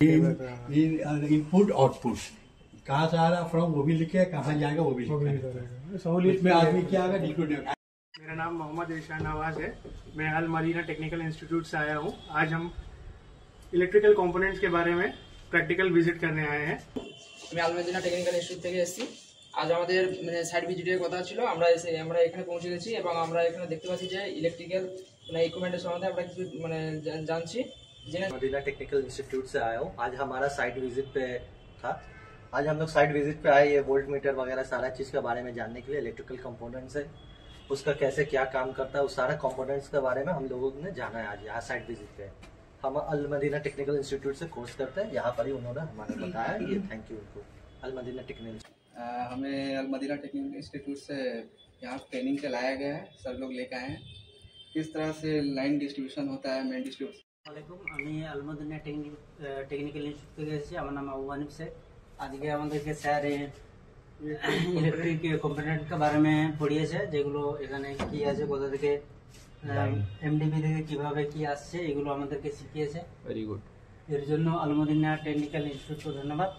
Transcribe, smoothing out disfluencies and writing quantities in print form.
Input output कहाँ से आ रहा फ्रॉम वो भी लिखे, कहाँ जाएगा वो भी लिखे। सहूलियत में आदमी क्या आएगा डिक्लूड। मेरा नाम मोहम्मद इरशान नवाज है। मैं अल मदीना टेक्निकल इंस्टीट्यूट से आया हूँ। आज हम इलेक्ट्रिकल कंपोनेंट्स के बारे में प्रैक्टिकल विजिट करने आए हैं। मैं अल मदीना टेक्निकल इंस्टीट्यूट থেকে এসেছি। আজ আমাদের সাইট ভিজিটের কথা ছিল। আমরা এখানে পৌঁছে গেছি এবং আমরা এখানে দেখতে পাচ্ছি যে ইলেকট্রিক্যাল ইকুইপমেন্টের সম্বন্ধে আমরা কিছু জানছি। मदीना टेक्निकल इंस्टीट्यूट से आया हूँ। आज हमारा साइट विजिट पे था। आज हम लोग साइट विजिट पे आए, ये वोल्ट मीटर वगैरह सारा चीज के बारे में जानने के लिए। इलेक्ट्रिकल कंपोनेंट्स है, उसका कैसे क्या काम करता है, उस सारा कंपोनेंट्स के बारे में हम लोगों ने जाना है। आज यहाँ साइट विजिट पे हम अल मदीना टेक्निकल इंस्टीट्यूट से कोर्स करते हैं। यहाँ पर ही उन्होंने हमें बताया। ये थैंक यू उनको, अल मदीना टेक्निकल। हमें अल मदीना टेक्निकल इंस्टीट्यूट से यहाँ ट्रेनिंग के लाया गया है। सर लोग लेकर आए हैं किस तरह से लाइन डिस्ट्रीब्यूशन होता है, मेन डिस्ट्रीब्यूशन। আমি আল মদিনা টেকনিক্যাল ইনস্টিটিউট থেকে এসেছি। আমার নাম আবু হানিফ শেখ। আজকে আমাদেরকে স্যার ইলেকট্রিক কম্পোনেন্টের বারে মে পড়িয়েছে, যেগুলো এখানে কি আছে, কোথা থেকে এমডিবি থেকে কিভাবে কি আসছে, এগুলো আমাদেরকে শিখিয়েছে। Very good. এর জন্য আল মদিনা টেকনিক্যাল ইনস্টিটিউটকে ধন্যবাদ।